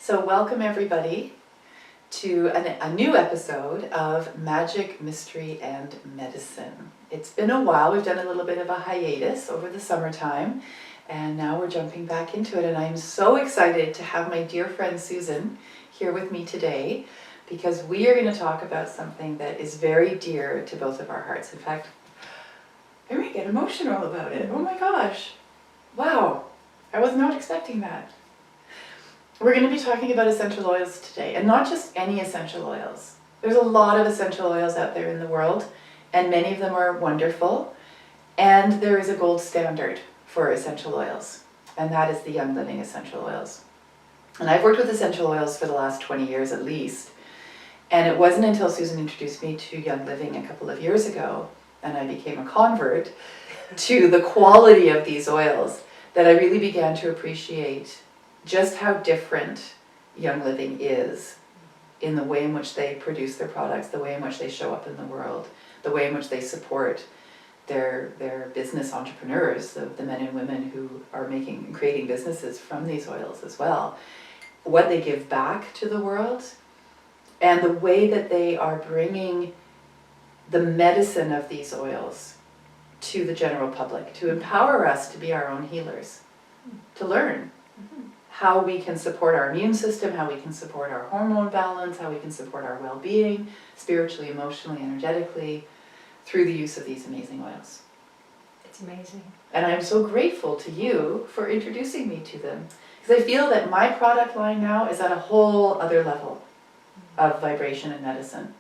So welcome everybody to a new episode of Magic, Mystery, and Medicine. It's been a while. We've done a little bit of a hiatus over the summertime, and now we're jumping back into it. And I'm so excited to have my dear friend Susan here with me today, because we are going to talk about something that is very dear to both of our hearts. In fact, I may get emotional about it. Oh my gosh. Wow. I was not expecting that. We're going to be talking about essential oils today, and not just any essential oils. There's a lot of essential oils out there in the world, and many of them are wonderful, and there is a gold standard for essential oils, and that is the Young Living essential oils. And I've worked with essential oils for the last 20 years at least, and it wasn't until Susan introduced me to Young Living a couple of years ago, and I became a convert to the quality of these oils, that I really began to appreciate just how different Young Living is in the way in which they produce their products, the way in which they show up in the world, the way in which they support their business entrepreneurs, the men and women who are creating businesses from these oils as well, what they give back to the world, and the way that they are bringing the medicine of these oils to the general public, to empower us to be our own healers, to learn how we can support our immune system, how we can support our hormone balance, how we can support our well-being, spiritually, emotionally, energetically, through the use of these amazing oils. It's amazing. And I'm so grateful to you for introducing me to them, because I feel that my product line now is at a whole other level of vibration and medicine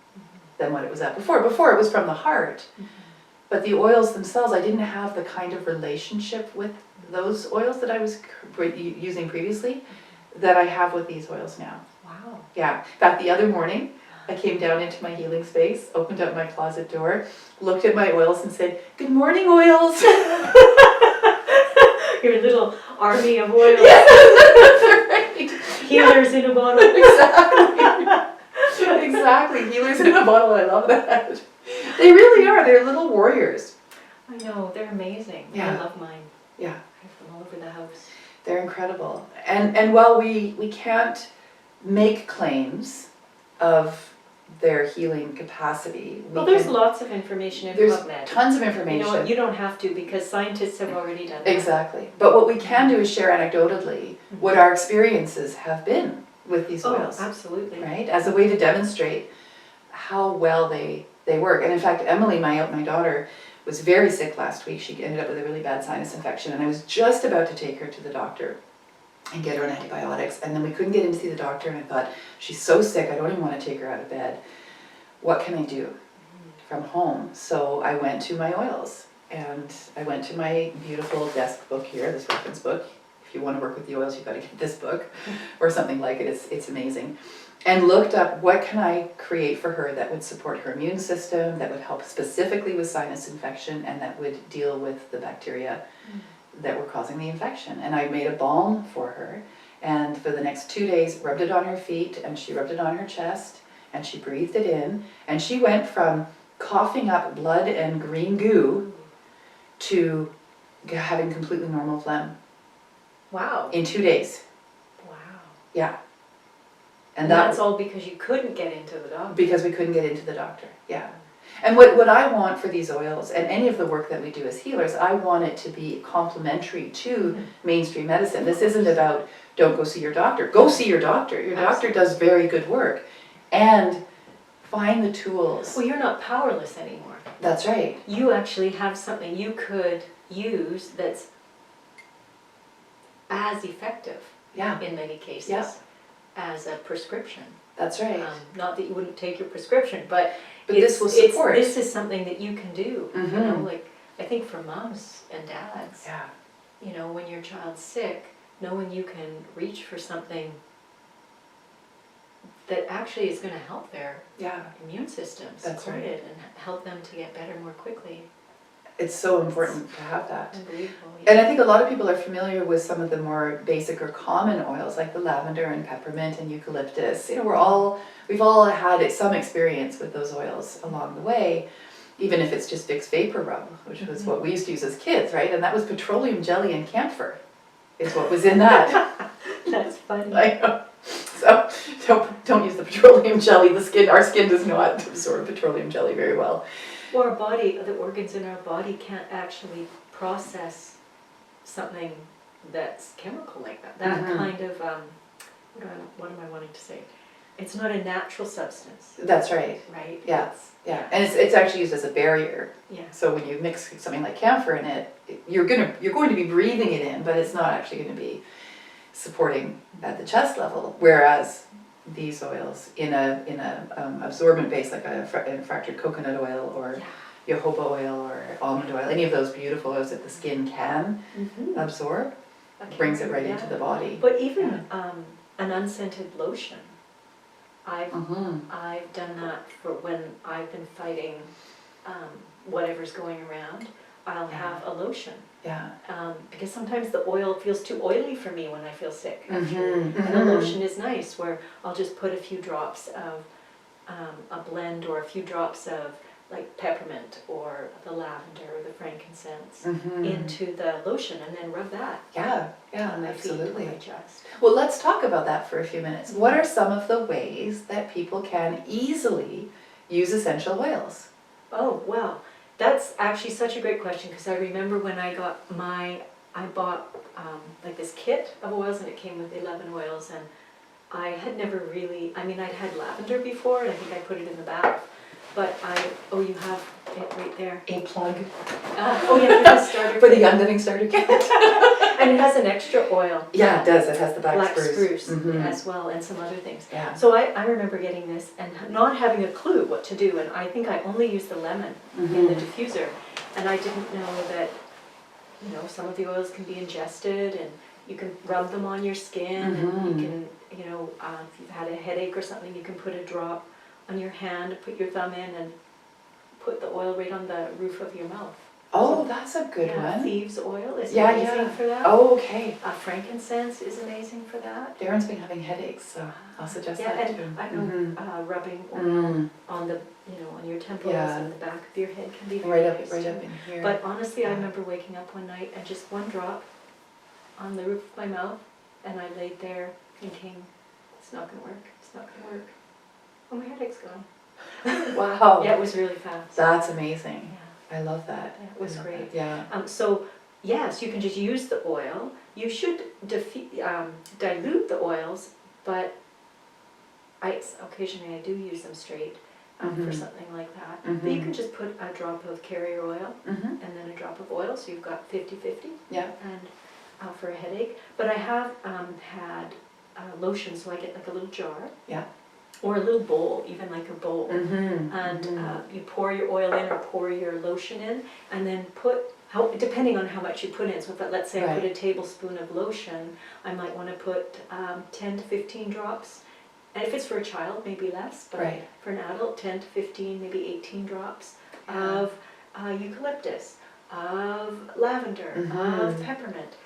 than what it was at before. Before it was from the heart, but the oils themselves, I didn't have the kind of relationship with those oils that I was using previously that I have with these oils now. Wow. Yeah. In fact, the other morning, I came down into my healing space, opened up my closet door, looked at my oils and said, "Good morning, oils." Your little army of oils. Yes, that's right. Healers in a bottle. Exactly. Exactly. Healers in a bottle. I love that. They really are. They're little warriors. I know. They're amazing. Yeah. I love mine. Yeah. I have them all over the house. They're incredible. And while we can't make claims of their healing capacity, There's lots of information in there's PubMed. tons of information. You know what? You don't have to, because scientists have already done that. Exactly. But what we can do is share anecdotally what our experiences have been with these oils. Absolutely. Right? As a way to demonstrate how well they work. And in fact, Emily, my daughter, was very sick last week. She ended up with a really bad sinus infection, and I was just about to take her to the doctor and get her on antibiotics, and then we couldn't get in to see the doctor, and I thought, she's so sick, I don't even want to take her out of bed. What can I do from home? So I went to my oils, and I went to my beautiful desk book here, this reference book. If you want to work with the oils, you've got to get this book or something like it. It's amazing. And looked up what can I create for her that would support her immune system, that would help specifically with sinus infection, and that would deal with the bacteria that were causing the infection. And I made a balm for her, and for the next 2 days rubbed it on her feet, and she rubbed it on her chest, and she breathed it in, and she went from coughing up blood and green goo to having completely normal phlegm. Wow. In 2 days. Wow. Yeah. And that's all because you couldn't get into the doctor. Because we couldn't get into the doctor, yeah. And what I want for these oils, and any of the work that we do as healers, I want it to be complementary to mainstream medicine. This isn't about, don't go see your doctor. Go see your doctor. Your doctor does very good work. And find the tools. Well, you're not powerless anymore. That's right. You actually have something you could use that's as effective in many cases as a prescription. That's right. Not that you wouldn't take your prescription, but this will support. This is something that you can do. You know, like I think for moms and dads, you know, when your child's sick, knowing you can reach for something that actually is going to help their immune system, support it, and help them to get better more quickly. It's so important to have that. Unbelievable. And I think a lot of people are familiar with some of the more basic or common oils, like the lavender and peppermint and eucalyptus. You know, we've all had some experience with those oils along the way, even if it's just Vicks Vapor Rub, which was what we used to use as kids, right? And that was petroleum jelly and camphor, is what was in that. That's funny. I know. So don't use the petroleum jelly. Our skin does not absorb petroleum jelly very well. Well, our body, the organs in our body can't actually process something that's chemical like that. That kind of, what am I wanting to say? It's not a natural substance. That's right. Right? Yeah. Yeah. And it's actually used as a barrier. Yeah. So when you mix something like camphor in it, you're going to be breathing it in, but it's not actually going to be supporting at the chest level. Whereas these oils in a absorbent base like a fractured coconut oil or jojoba oil or almond oil, any of those beautiful oils that the skin can absorb, brings it right into the body. But even an unscented lotion, I've done that for when I've been fighting whatever's going around. I'll have a lotion. Yeah. Because sometimes the oil feels too oily for me when I feel sick. And a lotion is nice, where I'll just put a few drops of a blend or a few drops of like peppermint or the lavender or the frankincense into the lotion and then rub that. Yeah, on my absolutely. feet, on my chest. Well, let's talk about that for a few minutes. What are some of the ways that people can easily use essential oils? Oh, well, that's actually such a great question, because I remember when I bought like this kit of oils, and it came with 11 oils, and I had never really, I'd had lavender before, and I think I put it in the bath, but you have it right there. A plug. For the starter For the Young Living Starter Kit. And it has an extra oil. Yeah, it does. It has the black spruce as well, and some other things. Yeah. So I remember getting this and not having a clue what to do, and I think I only used the lemon in the diffuser, and I didn't know that, some of the oils can be ingested, and you can rub them on your skin, and you can, if you've had a headache or something, you can put a drop on your hand, put your thumb in, and put the oil right on the roof of your mouth. Oh, that's a good one. Thieves oil is amazing for that. Oh, okay. Frankincense is amazing for that. Darren's been having headaches, so I'll suggest that too. I know rubbing oil on the, on your temples and the back of your head can be very nice right up in here. But honestly, I remember waking up one night and just one drop on the roof of my mouth, and I laid there thinking, it's not going to work, it's not going to work. Oh, my headache's gone. Wow. Yeah, it was really fast. That's amazing. Yeah. I love that. Yeah, it was great. Yeah. So, yes, you can just use the oil. You should dilute the oils, but occasionally I do use them straight for something like that. But you can just put a drop of carrier oil and then a drop of oil, so you've got 50-50. Yeah. And for a headache. But I have had lotion, so I get like a little jar. Yeah. Or a little bowl, even like a bowl. And you pour your oil in or pour your lotion in, and then depending on how much you put in. So let's say I put a tablespoon of lotion, I might want to put 10 to 15 drops. And if it's for a child, maybe less, but for an adult, 10 to 15, maybe 18 drops of eucalyptus, of lavender, of peppermint.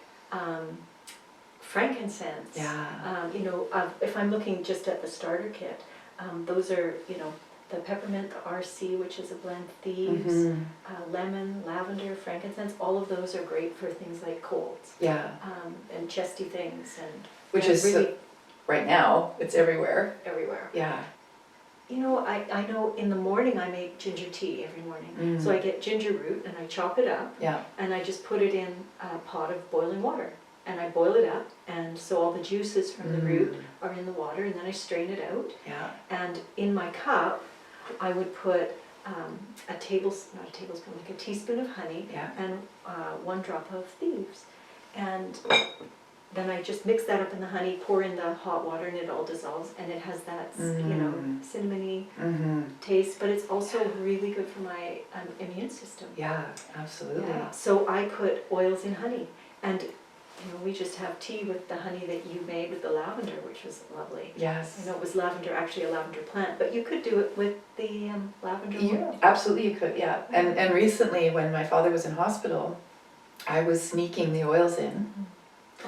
Frankincense. If I'm looking just at the starter kit, those are, the peppermint, the RC, which is a blend, thieves, lemon, lavender, frankincense, all of those are great for things like colds. Yeah. And chesty things. Which is, really right now, it's everywhere. Everywhere. Yeah. I know in the morning I make ginger tea every morning. So I get ginger root and I chop it up. Yeah. And I just put it in a pot of boiling water. And I boil it up, and so all the juices from the root are in the water, and then I strain it out. Yeah. And in my cup, I would put a teaspoon of honey and 1 drop of thieves. And then I just mix that up in the honey, pour in the hot water, and it all dissolves, and it has that, cinnamony taste, but it's also really good for my immune system. Yeah, absolutely. Yeah. So I put oils in honey, and we just have tea with the honey that you made with the lavender, which was lovely. Yes. It was lavender, actually a lavender plant, but you could do it with the lavender oil. Absolutely you could, yeah. And recently when my father was in hospital, I was sneaking the oils in.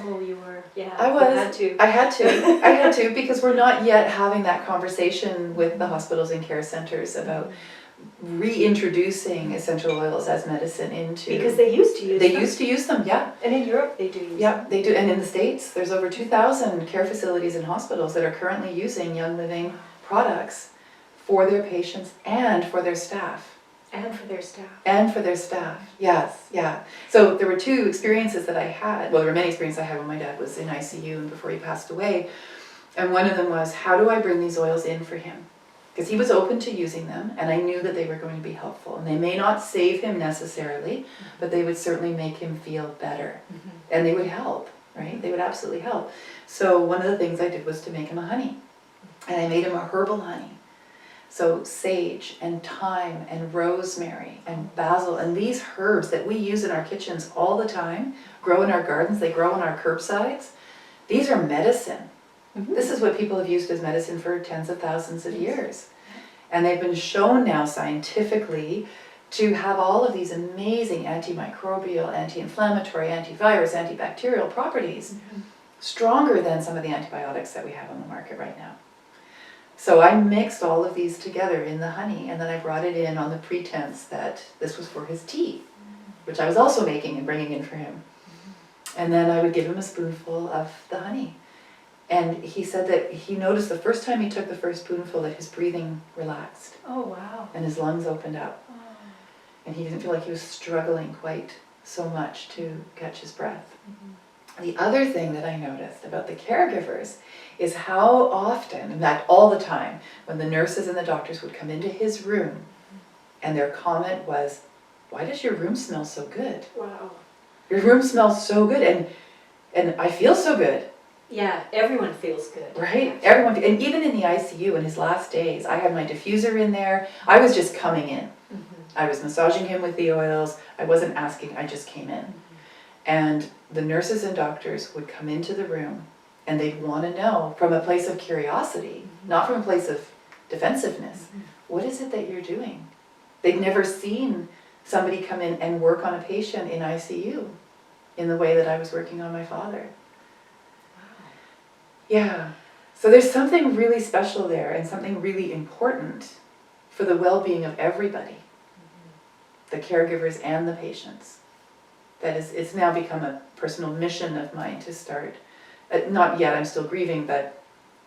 Oh, you were, yeah. I was. I had to because we're not yet having that conversation with the hospitals and care centers about reintroducing essential oils as medicine into... Because they used to use them. They used to use them, yeah. And in Europe they do use them. Yeah, they do. And in the States, there's over 2,000 care facilities and hospitals that are currently using Young Living products for their patients and for their staff. And for their staff. And for their staff, yes, yeah. So there were two experiences that I had. Well, there were many experiences I had when my dad was in ICU and before he passed away. And one of them was, how do I bring these oils in for him? Because he was open to using them, and I knew that they were going to be helpful. And they may not save him necessarily, but they would certainly make him feel better. Mm-hmm. And they would help, right? They would absolutely help. So one of the things I did was to make him a honey. And I made him a herbal honey. So sage and thyme and rosemary and basil and these herbs that we use in our kitchens all the time, grow in our gardens, they grow on our curbsides. These are medicine. Mm-hmm. This is what people have used as medicine for tens of thousands of years. And they've been shown now scientifically to have all of these amazing antimicrobial, anti-inflammatory, antivirus, antibacterial properties, stronger than some of the antibiotics that we have on the market right now. So I mixed all of these together in the honey, and then I brought it in on the pretense that this was for his tea, which I was also making and bringing in for him. And then I would give him a spoonful of the honey. And he said that he noticed the first time he took the first spoonful that his breathing relaxed. Oh, wow. And his lungs opened up. Oh. And he didn't feel like he was struggling quite so much to catch his breath. Mm-hmm. The other thing that I noticed about the caregivers is how often, in fact all the time, when the nurses and the doctors would come into his room and their comment was, why does your room smell so good? Wow. Your room smells so good and I feel so good. Yeah, everyone feels good. Right? Everyone, and even in the ICU in his last days, I had my diffuser in there. I was just coming in. Mm-hmm. I was massaging him with the oils. I wasn't asking, I just came in. Mm-hmm. And the nurses and doctors would come into the room and they'd want to know from a place of curiosity, not from a place of defensiveness, what is it that you're doing? They'd never seen somebody come in and work on a patient in ICU in the way that I was working on my father. Wow. Yeah. So there's something really special there and something really important for the well-being of everybody, the caregivers and the patients. That is, it's now become a personal mission of mine to start, not yet, I'm still grieving, but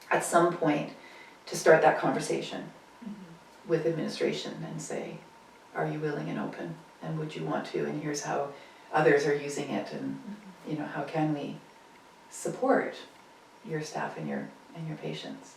at some point to start that conversation with administration and say, are you willing and open? And would you want to? And here's how others are using it, and you know, how can we support your staff and your patients?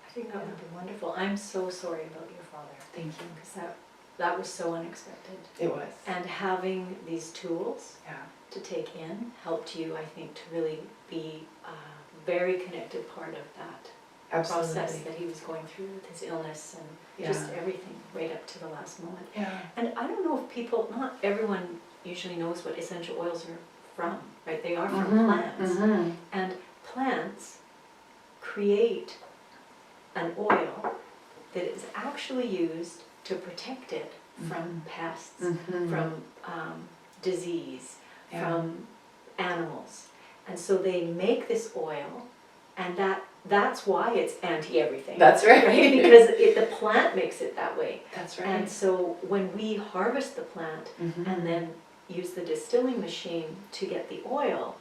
I think that would be wonderful. I'm so sorry about your father. Thank you. Because that was so unexpected. It was. And having these tools yeah. to take in helped you, I think, to really be a very connected part of that Absolutely. process that he was going through with his illness and yeah. just everything right up to the last moment. Yeah. And I don't know if people, not everyone usually knows what essential oils are from, right? They are from plants. Mm-hmm. And plants create an oil that is actually used to protect it from pests, from disease, yeah. from animals. And so they make this oil, and that's why it's anti-everything. That's right. Because the plant makes it that way. That's right. And so when we harvest the plant and then use the distilling machine to get the oil,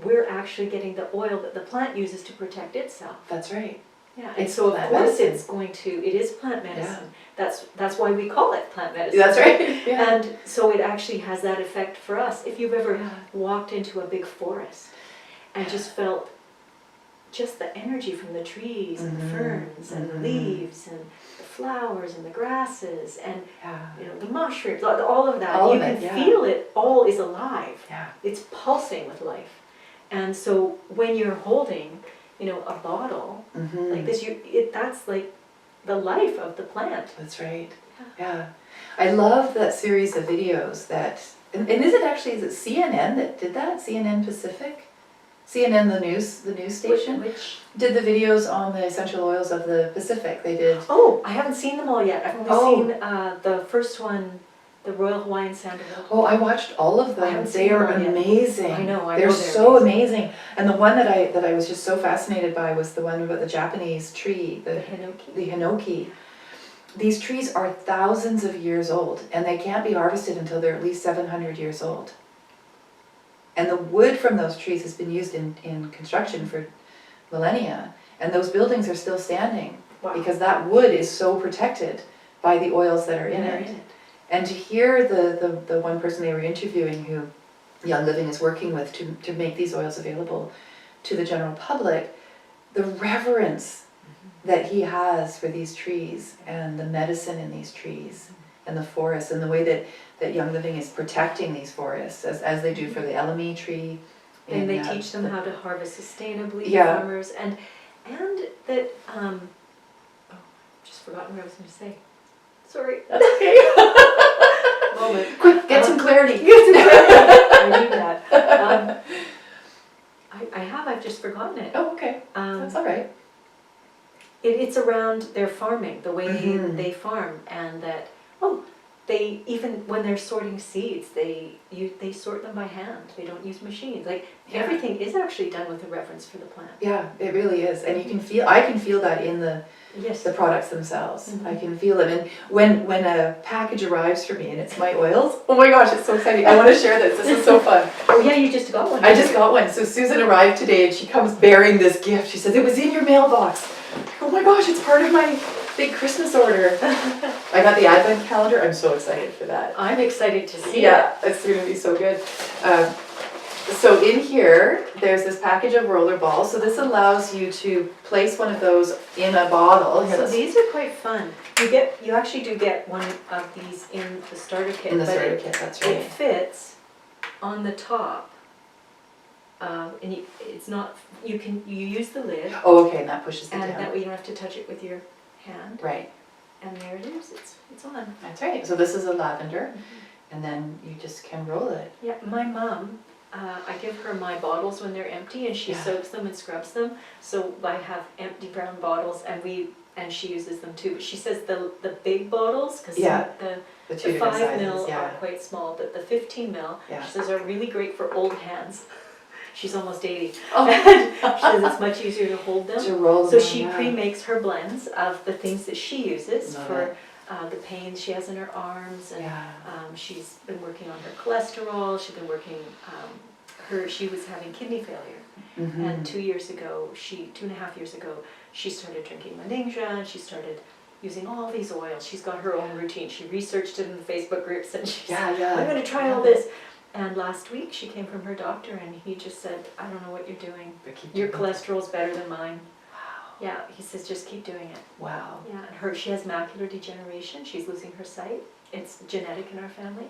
we're actually getting the oil that the plant uses to protect itself. That's right. Yeah, and so of course it's going to, it is plant medicine. Yeah. That's why we call it plant medicine. That's right. Yeah. And so it actually has that effect for us. If you've ever walked into a big forest and just felt just the energy from the trees and the ferns and the leaves and the flowers and the grasses and you know, the mushrooms, all of that, you can feel it all is alive. Yeah. It's pulsing with life. And so when you're holding, you know, a bottle like this, that's like the life of the plant. That's right. Yeah. I love that series of videos that, and is it CNN that did that? CNN Pacific? CNN, the news station, which did the videos on the essential oils of the Pacific. They did. Oh, I haven't seen them all yet. I've only seen the first one, the Royal Hawaiian Sandalwood. Oh, I watched all of them. They are amazing. I know. They're so amazing. And the one that I was just so fascinated by was the one about the Japanese tree, the hinoki. these trees are thousands of years old, and they can't be harvested until they're at least 700 years old. And the wood from those trees has been used in construction for millennia, and those buildings are still standing. Wow. Because that wood is so protected by the oils that are in it. And to hear the one person they were interviewing who Young Living is working with to make these oils available to the general public, the reverence that he has for these trees and the medicine in these trees and the forests, and the way that Young Living is protecting these forests as they do for the elemi tree. And they teach them how to harvest sustainably, Yeah. farmers, and that, just forgotten what I was going to say. Sorry. That's okay. Moment. Quick, get some clarity. I need that. I've just forgotten it. Oh, okay. That's all right. It's around their farming, the way they farm, and that, they, even when they're sorting seeds, they sort them by hand. They don't use machines. Like, everything is actually done with a reverence for the plant. Yeah, it really is. And I can feel that in the products themselves. I can feel it. And when a package arrives for me and it's my oils, oh my gosh, it's so exciting. I want to share this. This is so fun. Oh yeah, you just got one. I just got one. So Susan arrived today and she comes bearing this gift. She says, it was in your mailbox. Oh my gosh, it's part of my big Christmas order. I got the advent calendar. I'm so excited for that. I'm excited to see it. Yeah, it's going to be so good. So in here, there's this package of roller balls. So this allows you to place one of those in a bottle. So these are quite fun. You actually do get one of these in the starter kit. In the starter kit, that's right. It fits on the top. And it's not, you use the lid. Oh, okay, and that pushes it down. And that way you don't have to touch it with your hand. Right. And there it is, it's on. That's right. So this is a lavender, and then you just can roll it. Yeah, my mom, I give her my bottles when they're empty, and she soaks them and scrubs them. So I have empty brown bottles, and she uses them too. But she says the big bottles, because the 5 ml are quite small, but the 15 ml, she says, are really great for old hands. She's almost 80. Oh. She says it's much easier to hold them. To roll them. So she pre-makes her blends of the things that she uses for the pains she has in her arms, and she's been working on her cholesterol. She's been working. She was having kidney failure, and 2.5 years ago, she started drinking Meninja, and she started using all these oils. She's got her own routine. She researched it in the Facebook groups, and she said, I'm going to try all this. And last week she came from her doctor, and he just said, I don't know what you're doing. Your cholesterol's better than mine. Wow. Yeah, he says, just keep doing it. Wow. Yeah, and she has macular degeneration. She's losing her sight. It's genetic in our family.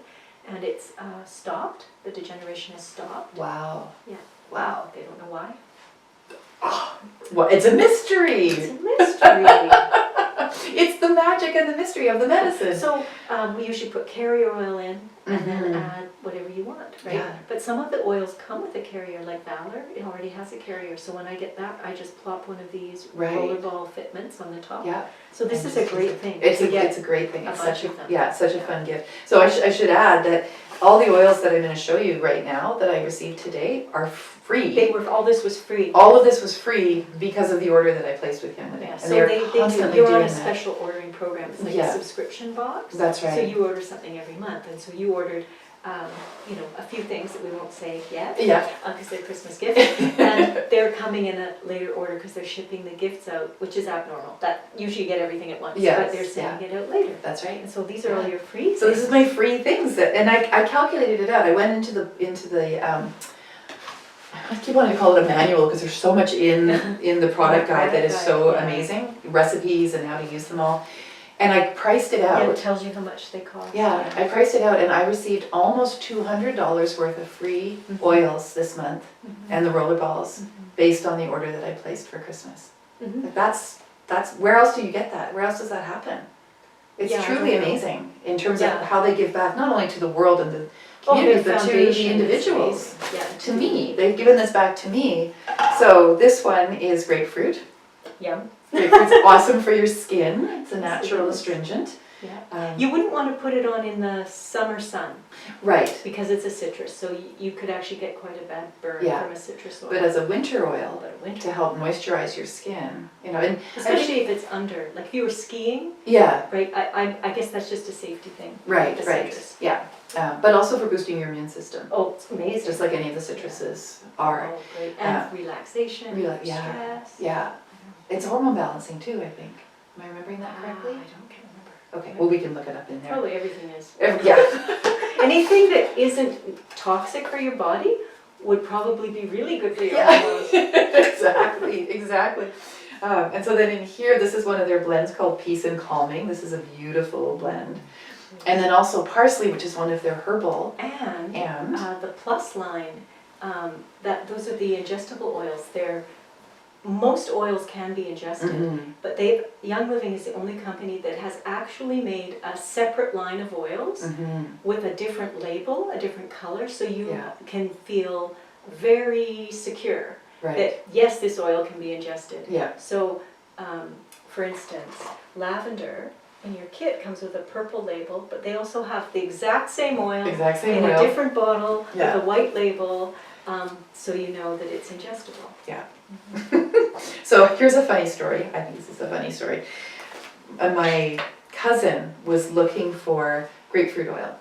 And it's stopped. The degeneration has stopped. Wow. Yeah. Wow. They don't know why. Oh, well, it's a mystery. It's a mystery. It's the magic and the mystery of the medicine. So we usually put carrier oil in, and then add whatever you want, right? Yeah. But some of the oils come with a carrier, like Valor. It already has a carrier. So when I get that, I just plop one of these rollerball fitments on the top. Yeah. So this is a great thing. It's a great thing. It's such a fun gift. So I should add that all the oils that I'm going to show you right now that I received today are free. All this was free. All of this was free because of the order that I placed with him. Yeah. So you're on a special ordering program. It's like a subscription box. That's right. So you order something every month, and so you ordered, a few things that we won't say yet. Yeah. Because they're Christmas gifts, and they're coming in a later order because they're shipping the gifts out, which is abnormal. That usually you get everything at once, but they're sending it out later. That's right. And so these are all your free things. So this is my free things and I calculated it out. I went into the I keep wanting to call it a manual because there's so much in the product guide that is so amazing. Recipes and how to use them all. And I priced it out. Yeah, it tells you how much they cost. Yeah, I priced it out, and I received almost $200 worth of free oils this month, and the roller balls, based on the order that I placed for Christmas. Like that's where else do you get that? Where else does that happen? It's truly amazing in terms of how they give back, not only to the world and the community, but to the individuals. Yeah, to me, they've given this back to me. So this one is grapefruit. Yum. Grapefruit's awesome for your skin. It's a natural astringent. Yeah. You wouldn't want to put it on in the summer sun. Right. Because it's a citrus, so you could actually get quite a bad burn from a citrus oil. But as a winter oil, to help moisturize your skin, and especially if it's under, like if you were skiing. Yeah. Right. I guess that's just a safety thing. Right. Right. Yeah. But also for boosting your immune system. Oh, it's amazing. Just like any of the citruses are. Oh, great. And relaxation. Stress. Yeah. It's hormone balancing too, I think. Am I remembering that correctly? I can't remember. Okay, well we can look it up in there. Probably everything is. Yeah. Anything that isn't toxic for your body would probably be really good for your hormones. Exactly. And so then in here, this is one of their blends called Peace and Calming. This is a beautiful blend. And then also parsley, which is one of their herbal. And the Plus line, those are the ingestible oils. Most oils can be ingested, but Young Living is the only company that has actually made a separate line of oils with a different label, a different color, so you can feel very secure that yes, this oil can be ingested. Yeah. So, for instance, lavender in your kit comes with a purple label, but they also have the exact same oil in a different bottle with a white label, so you know that it's ingestible. Yeah. So here's a funny story. I think this is a funny story. My cousin was looking for grapefruit oil.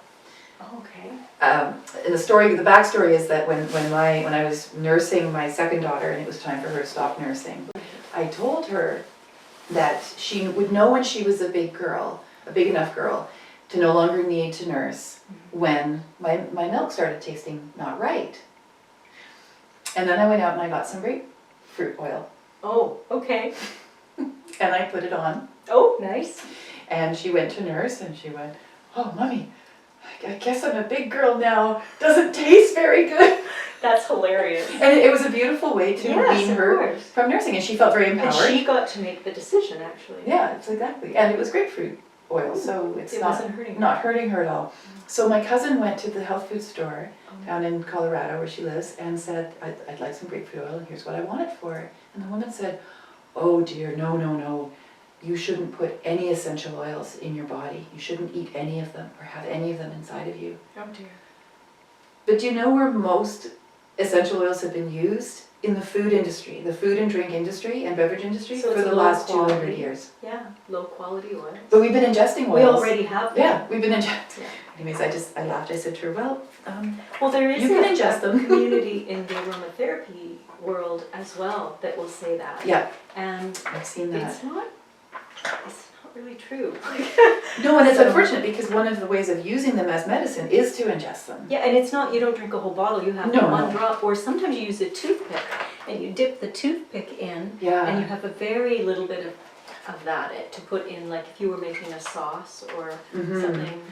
Oh, okay. And the backstory is that when I was nursing my second daughter and it was time for her to stop nursing, I told her that she would know when she was a big enough girl, to no longer need to nurse when my milk started tasting not right. And then I went out and I got some grapefruit oil. Oh, okay. And I put it on. Oh, nice. And she went to nurse and she went, "Oh, Mommy, I guess I'm a big girl now. Doesn't taste very good." That's hilarious. And it was a beautiful way to wean her from nursing, and she felt very empowered. And she got to make the decision, actually. Yeah, exactly. And it was grapefruit oil, so it's not hurting her at all. So my cousin went to the health food store down in Colorado where she lives and said, I'd like some grapefruit oil and here's what I want it for. And the woman said, "Oh dear, no. You shouldn't put any essential oils in your body. You shouldn't eat any of them or have any of them inside of you." Oh dear. But do you know where most essential oils have been used? In the food industry, the food and drink industry and beverage industry for the last 200 years. Yeah, low quality oils. But we've been ingesting oils. We already have them. Yeah, we've been ingesting. Yeah. Anyways, I laughed. I said to her, well, there is you can ingest them. Community in the aromatherapy world as well that will say that. Yeah. And I've seen that. It's not really true. No, and it's unfortunate because one of the ways of using them as medicine is to ingest them. Yeah, and it's not, you don't drink a whole bottle, you have one drop, or sometimes you use a toothpick and you dip the toothpick in and you have a very little bit of that to put in, like if you were making a sauce or something.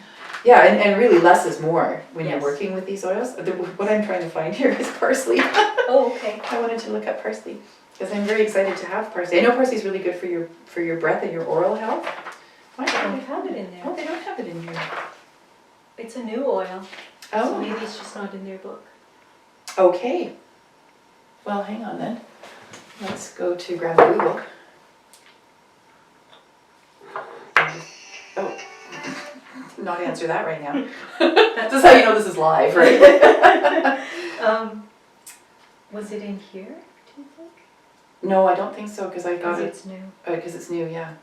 Yeah, and really less is more when you're working with these oils. What I'm trying to find here is parsley. Oh, okay. I wanted to look up parsley because I'm very excited to have parsley. I know parsley is really good for your breath and your oral health. Why don't they have it in there? Oh, they don't have it in here. It's a new oil. Oh. So maybe it's just not in their book. Okay. Well, hang on then. Let's go to grab Google. Oh, not answer that right now. That's how you know this is live, right? Was it in here, do you think? No, I don't think so because I got it. It's new. Because it's new, yeah.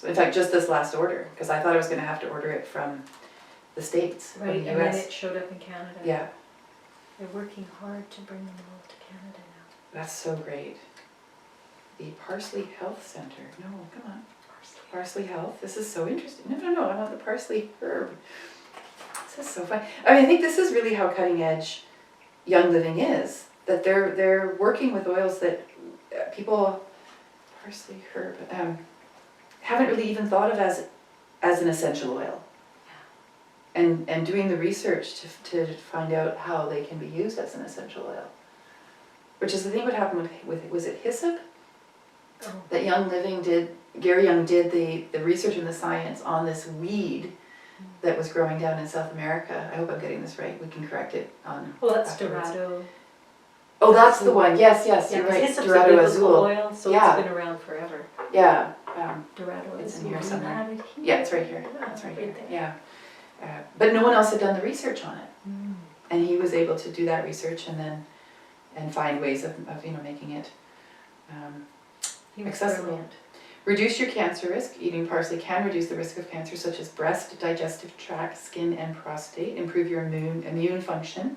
In fact, just this last order, because I thought I was going to have to order it from the States, right, from the and US. then it showed up in Canada. Yeah. They're working hard to bring them all to Canada now. That's so great. The Parsley Health Center. No, come on. Parsley Health. This is so interesting. No, I want the parsley herb. This is so fun. I mean, I think this is really how cutting edge Young Living is. That they're working with oils that people, parsley herb, haven't really even thought of as an essential oil. And doing the research to find out how they can be used as an essential oil. Which is the thing what happened with was it hyssop? Oh. That Gary Young did the research and the science on this weed that was growing down in South America. I hope I'm getting this right. We can correct it on. Well, that's afterwards. Dorado. Oh, that's the one. Yes, you're right. Hyssop's Dorado a biblical azul. oil, so it's been around forever. Yeah, Dorado It's is in here you somewhere. have it here. Yeah, it's right here. Yeah, It's right right here. there. Yeah. But no one else had done the research on it. Mm. And he was able to do that research and find ways of making it He was accessible. brilliant. Reduce your cancer risk. Eating parsley can reduce the risk of cancer such as breast, digestive tract, skin, and prostate. Improve your immune function.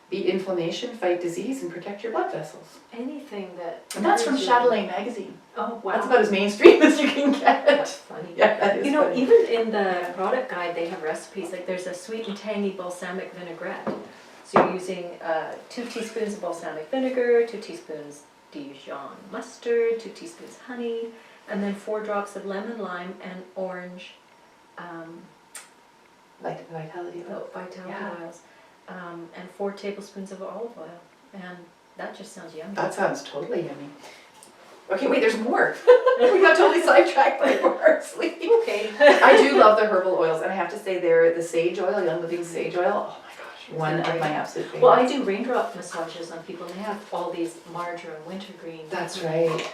Beat inflammation, fight disease, and protect your blood vessels. Anything that... And that's from improves your- Châtelet magazine. Oh, wow. That's about as mainstream as you can get. That's funny. Yeah, that is You know, funny. even in the product guide, they have recipes, like there's a sweet and tangy balsamic vinaigrette. So you're using 2 teaspoons of balsamic vinegar, 2 teaspoons Dijon mustard, 2 teaspoons honey, and then 4 drops of lemon, lime, and orange Vitality oil. vitality Yeah. oils, and 4 tablespoons of olive oil. And that just sounds yummy. That sounds totally yummy. Okay, wait, there's more. We got totally sidetracked by parsley. Okay. I do love the herbal oils, and I have to say they're the sage oil, Young Living sage oil. Oh my gosh, one of my absolute favorites. Well, I do raindrop massages on people, and they have all these marjoram, wintergreen. That's right.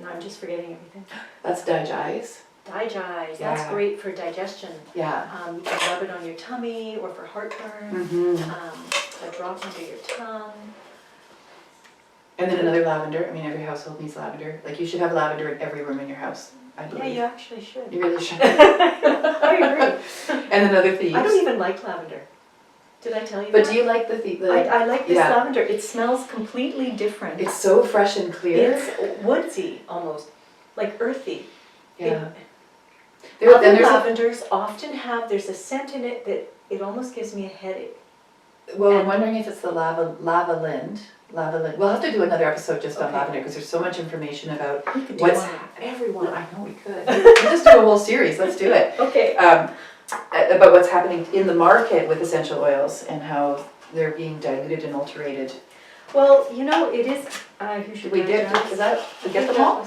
No, I'm just forgetting everything. That's Digest. Digest, Yeah. that's great for digestion. Yeah. You can rub it on your tummy or for heartburn. Mm-hmm. A drop under your tongue. And then another lavender. I mean, every household needs lavender. Like you should have lavender in every room in your house, I believe. Yeah, you actually should. You really should. I agree. And another thieves. I don't even like lavender. Did I tell you But that? do you like the I like this yeah. lavender. It smells completely different. It's so fresh and clear. It's woodsy almost, like earthy. Yeah. Other lavenders often have, there's a scent in it that it almost gives me a headache. Well, I'm wondering if it's the lavalind. We'll have to do another episode just on Okay. lavender because there's so much information about We could do what's one on everyone. I know we could. We'll just do a whole series. Let's do it. Okay. About what's happening in the market with essential oils and how they're being diluted and alterated. Well, you know, it is, you should Did we get them all?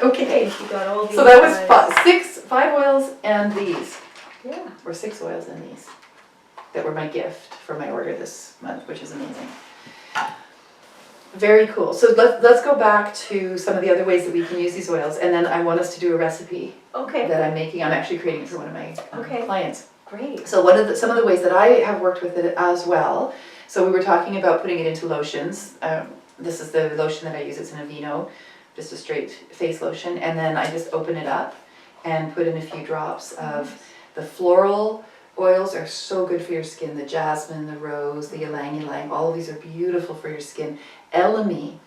Okay, you got all these. So that was 5 oils and these, Yeah. or 6 oils and these, that were my gift for my order this month, which is amazing. Very cool. So let's go back to some of the other ways that we can use these oils, and then I want us to do a recipe Okay, that I'm making. I'm actually creating it for one of my Okay. clients. great. So some of the ways that I have worked with it as well. So we were talking about putting it into lotions. This is the lotion that I use. It's an Aveeno, just a straight face lotion, and then I just open it up and put in a few drops of the floral oils. Are so good for your skin. The jasmine, the rose, the ylang ylang, all of these are beautiful for your skin. Elemi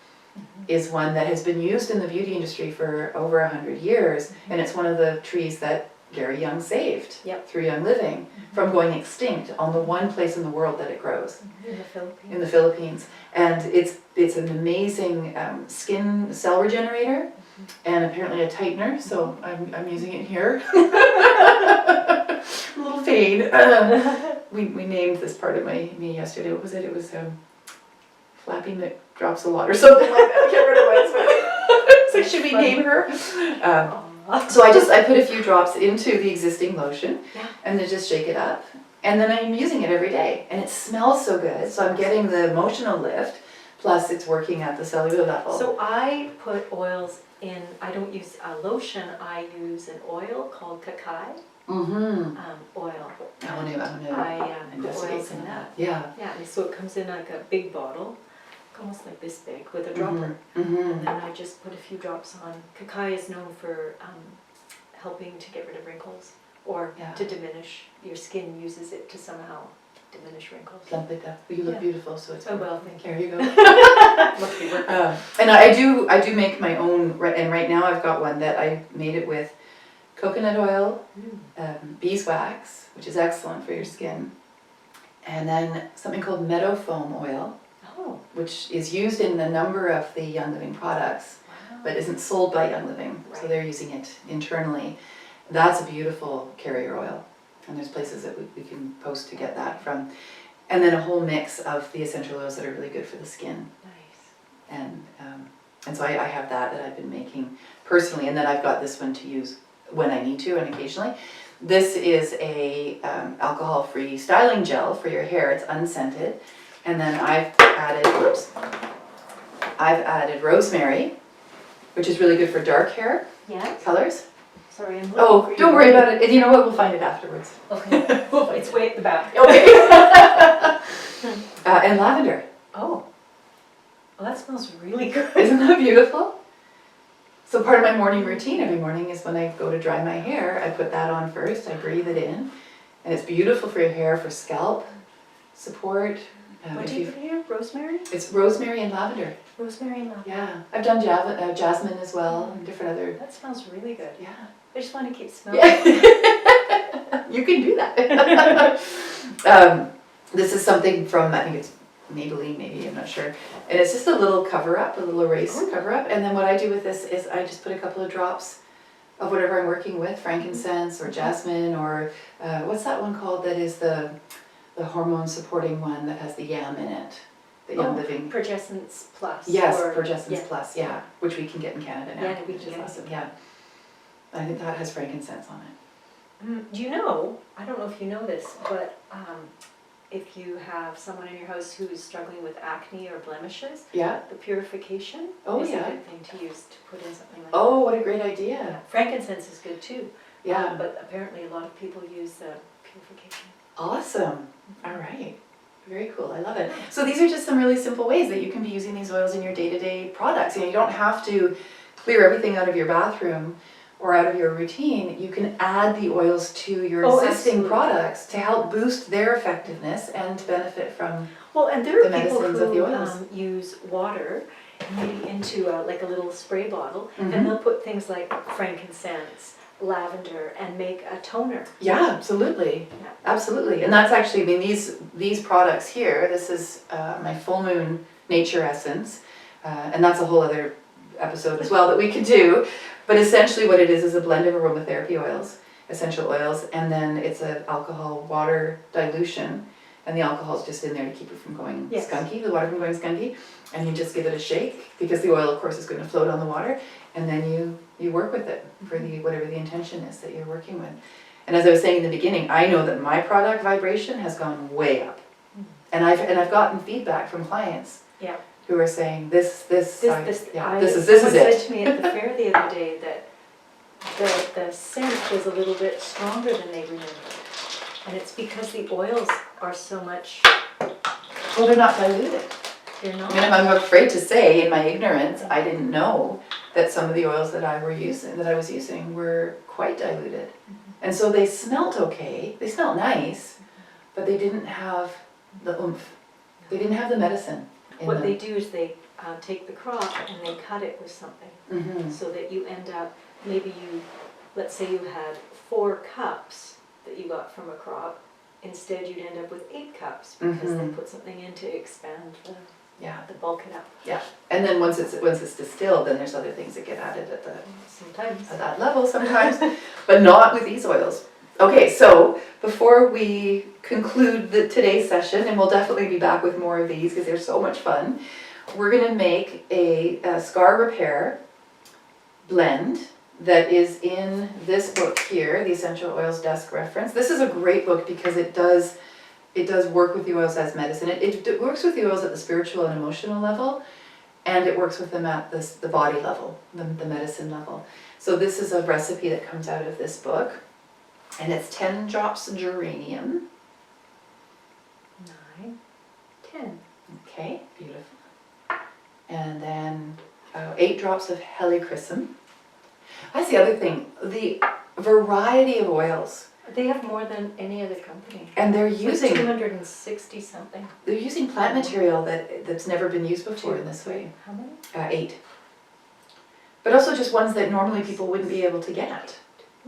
is one that has been used in the beauty industry for over 100 years, and it's one of the trees that Gary Young saved through Young Living from going extinct on the one place in the world that it grows, In the Philippines. in the Philippines. And it's an amazing skin cell regenerator and apparently a tightener, so I'm using it here. A little fade. We named this part of me yesterday. What was it? It was Flapping That Drops a Lot or something like that. I can't remember what it was. So should we name her? So I put a few drops into the existing lotion and then just shake it up. And then I'm using it every day. And it smells so good. So I'm getting the emotional lift, plus it's working at the cellular level. So I put oils in, I don't use a lotion, I use an oil called Kakai oil. I want to I put investigate oils some in of that. Yeah. Yeah, and so it comes in like a big bottle, almost like this big, with a dropper. Mm-hmm. And then I just put a few drops on. Kakai is known for helping to get rid of wrinkles or to diminish. Your skin uses it to somehow diminish wrinkles. Plump it up. You look beautiful, so it's Oh well, thank you. There you go. Must be working. And I do make my own, and right now I've got one that I made it with coconut oil, beeswax, which is excellent for your skin, and then something called meadow foam oil, which is used in a number of the Young Living products, but isn't sold by Young Living, so they're using it internally. That's a beautiful carrier oil, and there's places that we can post to get that from. And then a whole mix of the essential oils that are really good for the skin. Nice. And so I have that I've been making personally, and then I've got this one to use when I need to and occasionally. This is a alcohol-free styling gel for your hair. It's unscented. And then I've added rosemary, which is really good for dark hair Yes. colors. Sorry, I'm looking Oh, for don't you. worry about it. You know what? We'll find it afterwards. Okay. It's way at the back. Okay. And lavender. Oh. Well, that smells really good. Isn't that beautiful? So part of my morning routine every morning is when I go to dry my hair, I put that on first, I breathe it in, and it's beautiful for your hair, for scalp support. What do you put here? Rosemary? It's rosemary and lavender. Rosemary and lavender. Yeah, I've done jasmine as well, and different other. That smells really good. Yeah. I just want to keep smelling. Yeah. You can do that. This is something from, I think it's Maybelline, maybe, I'm not sure. And it's just a little cover-up, a little erase cover-up. And then what I do with this is I just put a couple of drops of whatever I'm working with, frankincense or jasmine or what's that one called that is the hormone-supporting one that has the yam in it? The yam living. Progescence Plus. Yes, Progescence Plus, yeah, which we can get in Canada now, Yeah, we which can is get it. awesome, yeah. I think that has frankincense on it. Do you know, I don't know if you know this, but if you have someone in your house who's struggling with acne or blemishes, Yeah? the purification is Oh, a yeah. good thing to use to put in something like Oh, what a great idea. that. Frankincense is good too. Yeah. But apparently a lot of people use the purification. Awesome. All right. Very cool. I love it. So these are just some really simple ways that you can be using these oils in your day-to-day products. You know, you don't have to clear everything out of your bathroom or out of your routine. You can add the oils to your existing absolutely. products to help boost their effectiveness and to benefit from. Well, and there are The people medicines of the oils. who use water maybe into like a little spray bottle, Mhm. and they'll put things like frankincense, lavender, and make a toner. Yeah, absolutely. Yeah. Absolutely. And that's actually, I mean, these products here, this is my Full Moon Nature Essence, and that's a whole other episode as well that we could do. But essentially what it is a blend of aromatherapy oils, essential oils, and then it's an alcohol water dilution, and the alcohol is just in there to keep it from going Yes. skunky, the water from going skunky, and you just give it a shake, because the oil of course is going to float on the water, and then you work with it for the whatever the intention is that you're working with. And as I was saying in the beginning, I know that my product vibration has gone way up, and I've gotten feedback from clients. Yeah. Who are saying this is Someone it. said to me at the fair the other day that the scent was a little bit stronger than they remembered. And it's because the oils are so much, Well, they're not diluted. they're not. I mean, I'm afraid to say, in my ignorance, I didn't know that some of the oils that I was using were quite diluted. And so they smelt okay, they smelt nice, but they didn't have the oomph. They didn't have the medicine in What them. they do is they take the crop and they cut it with something, Mhm. so that you end up, maybe let's say you had 4 cups that you got from a crop, instead you'd end up with 8 cups, because they Mhm. put something in to expand Yeah, the bulk it up. yeah. And then once it's distilled, then there's other things that get added at Sometimes. that level sometimes, but not with these oils. Okay, so before we conclude today's session, and we'll definitely be back with more of these because they're so much fun, we're going to make a scar repair blend that is in this book here, the Essential Oils Desk Reference. This is a great book because it does work with the oils as medicine. It works with the oils at the spiritual and emotional level, and it works with them at the body level, the medicine level. So this is a recipe that comes out of this book. And it's 10 drops of geranium. 9, 10. Okay, beautiful. And then 8 drops of helichrysum. That's the other thing, the variety of oils. They have more than any other company. And they're It's like using 260 something. they're using plant material that's never been used before in this way. How many? 8. But also just ones that normally people wouldn't be able to get.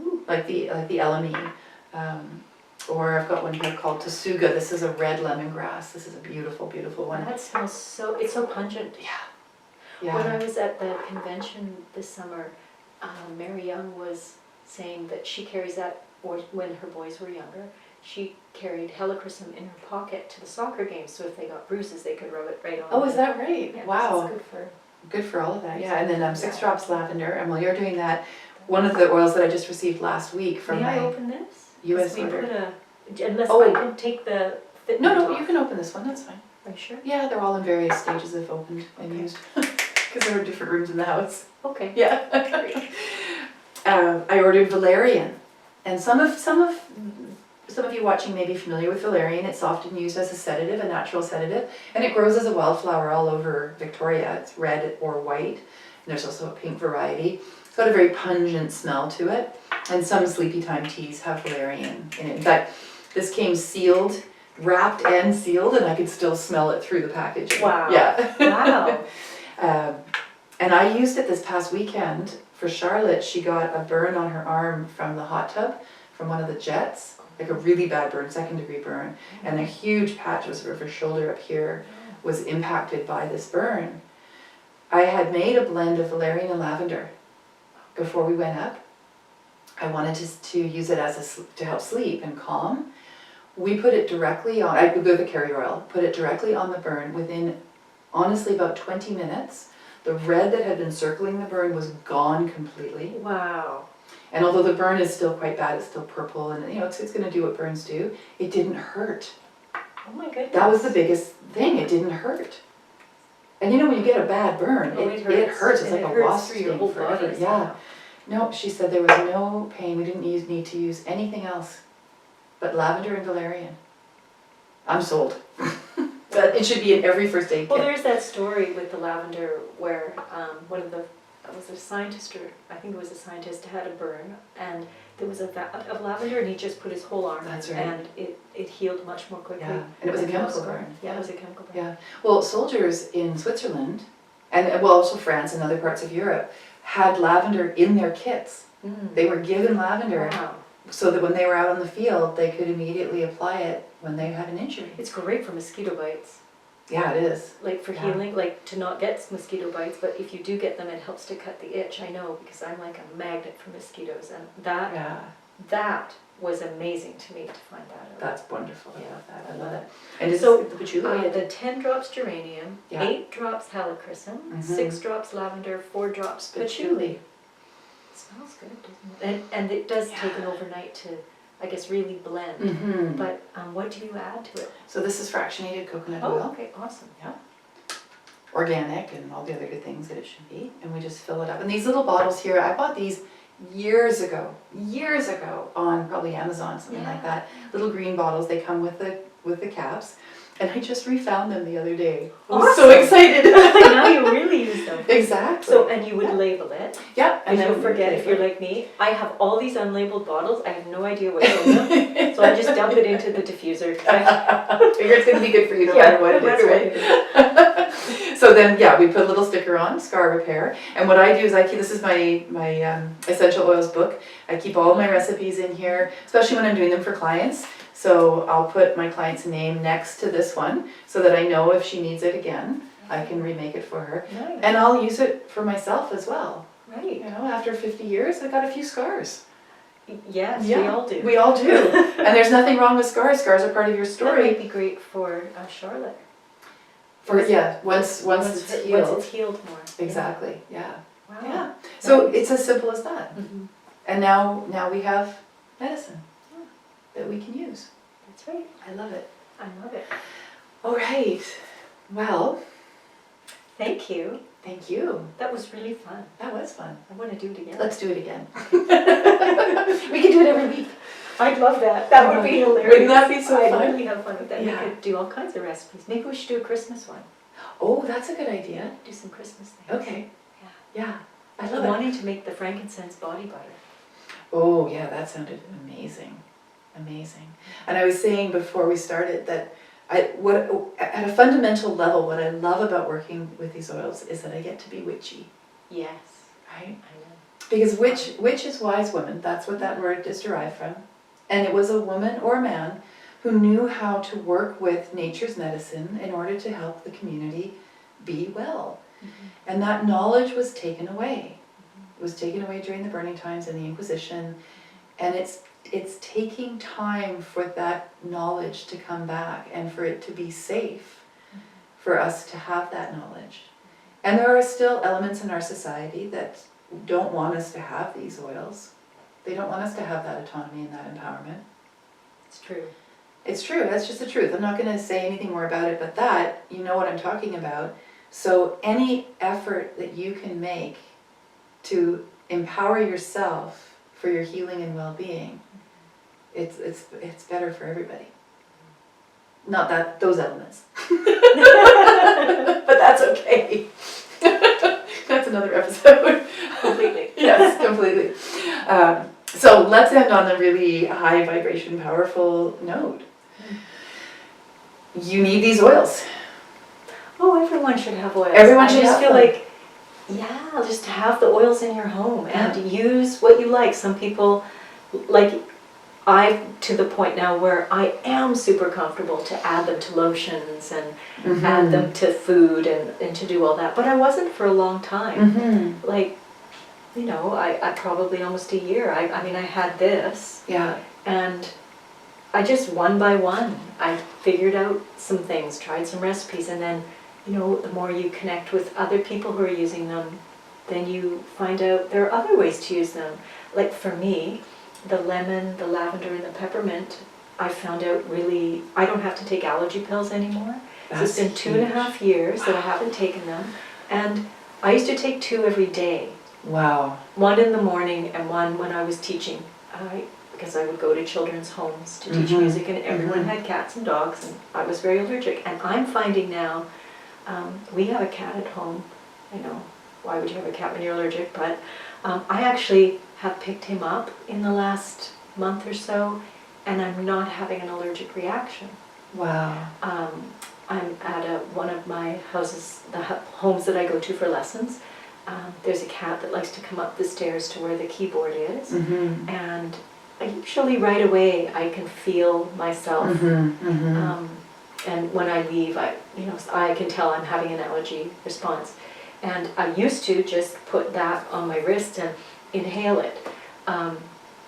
Ooh. Like the LME. Or I've got one here called Tasuga. This is a red lemongrass. This is a beautiful, beautiful one. That smells it's so pungent. Yeah. When I was at the convention this summer, Mary Young was saying that she carries that, or when her boys were younger, she carried helichrysum in her pocket to the soccer games, so if they got bruises, they could rub it right on. Oh, is that right? Yeah, Wow. It's good for. Good for all of that, yeah. And then 6 drops lavender. And while you're doing that, one of the oils that I just received last week from May I my open this? US 'Cause we order. unless Oh. I can take the. No, you can open this one, that's fine. Are you sure? Yeah, they're all in various stages of opened and Okay. used. because there were different rooms in the house. Okay. Yeah. I ordered valerian, and some of you watching may be familiar with valerian. It's often used as a sedative, a natural sedative, and it grows as a wildflower all over Victoria. It's red or white, and there's also a pink variety. It's got a very pungent smell to it, and some sleepy time teas have valerian in it. In fact, this came sealed, wrapped and sealed, and I could still smell it through the packaging. Wow. Yeah. Wow. And I used it this past weekend for Charlotte. She got a burn on her arm from the hot tub, from one of the jets, like a really bad burn, 2nd-degree burn, and a huge patch of her shoulder up here was impacted by this burn. I had made a blend of valerian and lavender before we went up. I wanted to use it as to help sleep and calm. We put it directly on, I would go with the carrier oil, put it directly on the burn. Within, honestly, about 20 minutes, the red that had been circling the burn was gone completely. Wow. And although the burn is still quite bad, it's still purple, and it's going to do what burns do, it didn't hurt. Oh my goodness. That was the biggest thing, it didn't hurt. And when you get a bad burn, it hurts. It's like a wasp through your whole forever. body. Yeah. No, she said there was no pain. We didn't need to use anything else but lavender and valerian. I'm sold. But it should be in every first aid kit. Well, there's that story with the lavender where one of the, was it a scientist, or I think it was a scientist, had a burn, and there was a vat of lavender, and he just put his whole arm That's in, right. and it healed much more quickly. Yeah, and it was a chemical burn. Yeah, it was a chemical burn. Yeah. Well, soldiers in Switzerland, and well, also France and other parts of Europe, had lavender in their kits. Mm. They were given lavender. Wow. So that when they were out on the field, they could immediately apply it when they had an injury. It's great for mosquito bites. Yeah, it is. Like for Yeah. healing, like to not get mosquito bites, but if you do get them, it helps to cut the itch. I know, because I'm like a magnet for mosquitoes, and that was amazing to me to find that out. That's wonderful. I Yeah. love that. I love it. And So, the patchouli. the 10 drops geranium, Yeah. 8 drops helichrysum, 6 drops lavender, 4 drops patchouli. It smells good, doesn't it? And it does take an overnight to, I guess, really blend. Mm-hmm. But what do you add to it? So this is fractionated coconut Oh, oil. okay, awesome. Yeah. Organic and all the other good things that it should be. And we just fill it up. And these little bottles here, I bought these years ago on probably Amazon, something like that. Little green bottles, they come with the caps. And I just refound them the other day. I was so excited. Now you really use them. Exactly. So, and you would label it. Yeah. And you'll forget if you're like me. I have all these unlabeled bottles. I have no idea what's in them. So I just dump it into the diffuser. I figure it's going to be good for you no matter what it is, right? So then, we put a little sticker on, scar repair. And what I do is this is my essential oils book. I keep all my recipes in here, especially when I'm doing them for clients. So I'll put my client's name next to this one so that I know if she needs it again, I can remake it for her. Nice. And I'll use it for myself as well. Right. After 50 years, I've got a few scars. Yes, we all do. We all do. And there's nothing wrong with scars. Scars are part of your story. That might be great for Charlotte. Once it's healed. Once it's healed more. Exactly, yeah. Wow. Yeah. So it's as simple as that. Mm-hmm. And now we have medicine that we can use. That's right. I love it. I love it. All right. Well, thank you. Thank you. That was really fun. That was fun. I want to do it again. Let's do it again. We can do it every week. I'd love that. That would be hilarious. Wouldn't that be so fun? I'd really have fun with that. Yeah. We could do all kinds of recipes. Maybe we should do a Christmas one. Oh, that's a good idea. Do some Christmas things. Okay. Yeah. I I'm love it. wanting to make the frankincense body butter. Oh, yeah, that sounded amazing. Amazing. And I was saying before we started that at a fundamental level, what I love about working with these oils is that I get to be witchy. Yes. Right? I know. Because witch is wise woman. That's what that word is derived from. And it was a woman or a man who knew how to work with nature's medicine in order to help the community be well. Mm-hmm. And that knowledge was taken away. It was taken away during the burning times and the Inquisition. And it's taking time for that knowledge to come back and for it to be safe for us to have that knowledge. And there are still elements in our society that don't want us to have these oils. They don't want us to have that autonomy and that empowerment. It's true. It's true, that's just the truth. I'm not going to say anything more about it, but that, you know what I'm talking about. So any effort that you can make to empower yourself for your healing and well-being, it's better for everybody. Not that those elements, but that's okay. That's another episode. Completely. Yes, completely. So let's end on a really high vibration, powerful note. You need these oils. Oh, everyone should have oils. Everyone should have I just feel them. like, yeah, just to have the oils in your home and use what you like. Some people, like, to the point now where I am super comfortable to add them to lotions and add them to food and to do all that. But I wasn't for a long time. Like, you know, I probably almost a year. I mean, I had this. Yeah. And I just one by one, I figured out some things, tried some recipes, and then, you know, the more you connect with other people who are using them, then you find out there are other ways to use them. Like for me, the lemon, the lavender, and the peppermint, I found out really, I don't have to take allergy pills anymore. So it's been 2.5 years that I haven't taken them. And I used to take 2 every day. Wow. 1 in the morning and 1 when I was teaching. Because I would go to children's homes to teach music, and everyone had cats and dogs, and I was very allergic. And I'm finding now, we have a cat at home. I know, why would you have a cat when you're allergic? But I actually have picked him up in the last month or so, and I'm not having an allergic reaction. Wow. I'm at one of my houses, the homes that I go to for lessons. There's a cat that likes to come up the stairs to where the keyboard is, and I usually right away I can feel myself, and when I leave, I can tell I'm having an allergy response. And I used to just put that on my wrist and inhale it, and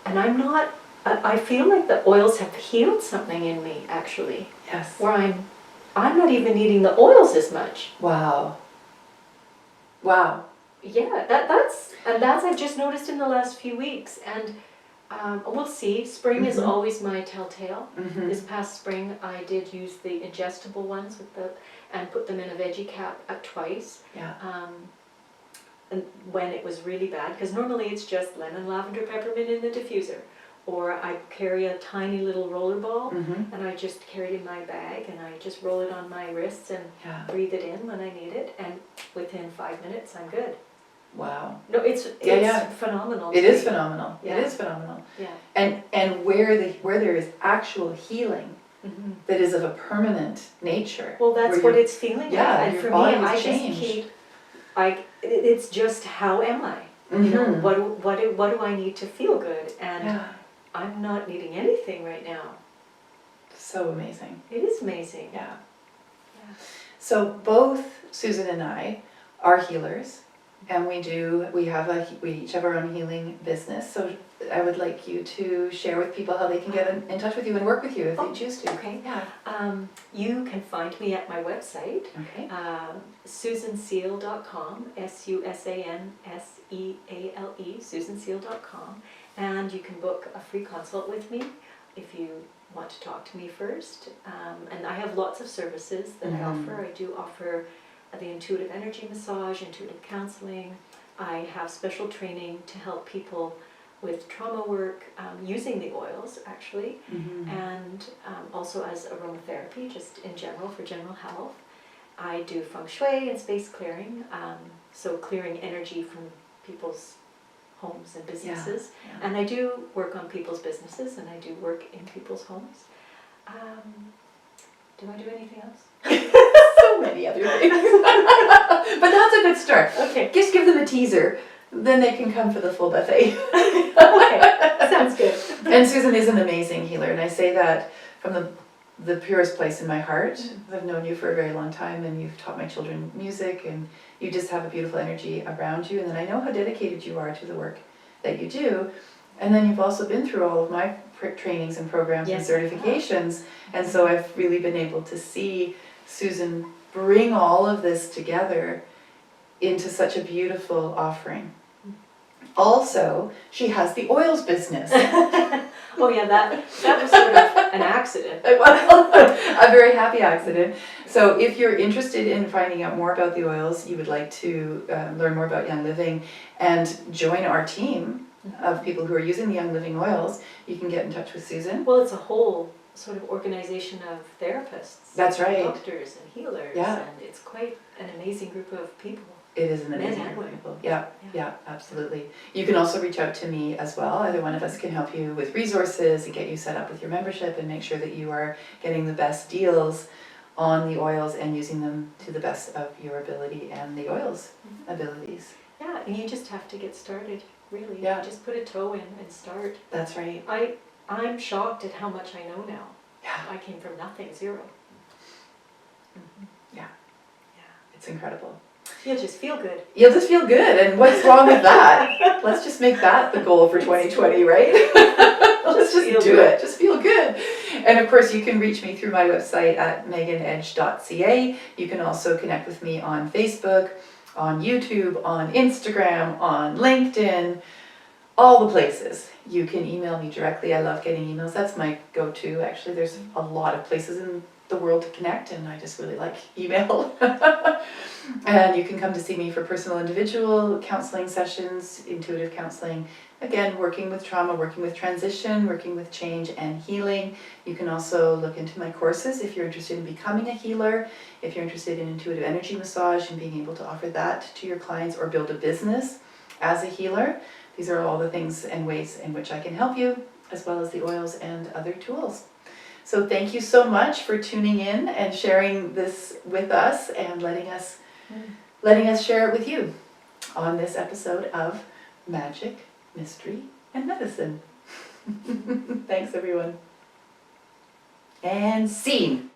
I'm not. I feel like the oils have healed something in me actually. Yes. Where I'm not even needing the oils as much. Wow. Wow. Yeah, that's I've just noticed in the last few weeks, and we'll see. Spring is always my telltale. This past spring, I did use the ingestible ones and put them in a veggie cap twice. Yeah. And when it was really bad, because normally it's just lemon, lavender, peppermint in the diffuser, or I carry a tiny little roller ball, and I just carry it in my bag, and I just roll it on my wrists and breathe it in when I need it, and within 5 minutes I'm good. Wow. No, it's phenomenal. It is phenomenal. Yeah. It is phenomenal. Yeah. And where there is actual healing that is of a permanent nature. Well, that's what it's feeling like. Yeah, And your for me, body I has just changed. it's just how am I? You know, what do I need to feel good? And I'm not needing anything right now. So amazing. It is amazing. Yeah. So both Susan and I are healers. And we each have our own healing business. So I would like you to share with people how they can get in touch with you and work with you if they choose to. Okay. Yeah. You can find me at my website, Okay. SusanSeale.com, SusanSeale, SusanSeale.com, and you can book a free consult with me if you want to talk to me first. And I have lots of services that I offer. I do offer the intuitive energy massage, intuitive counseling. I have special training to help people with trauma work, using the oils actually, and also as aromatherapy, just in general for general health. I do feng shui and space clearing, so clearing energy from people's homes and businesses. Yeah. And I do work on people's businesses, and I do work in people's homes. Do I do anything else? So many other things. But that's a good start. Okay. Just give them a teaser, then they can come for the full buffet. Okay, sounds good. And Susan is an amazing healer, and I say that from the purest place in my heart. I've known you for a very long time, and you've taught my children music, and you just have a beautiful energy around you, and then I know how dedicated you are to the work that you do. And then you've also been through all of my trainings and programs and certifications, and so I've really been able to see Susan bring all of this together into such a beautiful offering. Also, she has the oils business. Oh yeah, that was sort of an accident. Well, a very happy accident. So if you're interested in finding out more about the oils, you would like to learn more about Young Living and join our team of people who are using the Young Living oils, you can get in touch with Susan. Well, it's a whole sort of organization of therapists. That's right. Doctors and healers. Yeah. And it's quite an amazing group of people. It is an amazing group of people. Yeah, absolutely. You can also reach out to me as well. Either one of us can help you with resources and get you set up with your membership and make sure that you are getting the best deals on the oils and using them to the best of your ability and the oils abilities. Yeah, and you just have to get started, really. Yeah. Just put a toe in and start. That's right. I'm shocked at how much I know now. Yeah. I came from nothing, zero. Yeah. It's incredible. You'll just feel good. You'll just feel good, and what's wrong with that? Let's just make that the goal for 2020, right? Let's just do it. Just feel good. And of course, you can reach me through my website at meganedge.ca. You can also connect with me on Facebook, on YouTube, on Instagram, on LinkedIn, all the places. You can email me directly. I love getting emails. That's my go-to. Actually, there's a lot of places in the world to connect, and I just really like email. And you can come to see me for personal individual counseling sessions, intuitive counseling, again, working with trauma, working with transition, working with change and healing. You can also look into my courses if you're interested in becoming a healer, if you're interested in intuitive energy massage and being able to offer that to your clients or build a business as a healer. These are all the things and ways in which I can help you, as well as the oils and other tools. So thank you so much for tuning in and sharing this with us and letting us share it with you on this episode of Magic, Mystery, and Medicine. Thanks, everyone. And scene.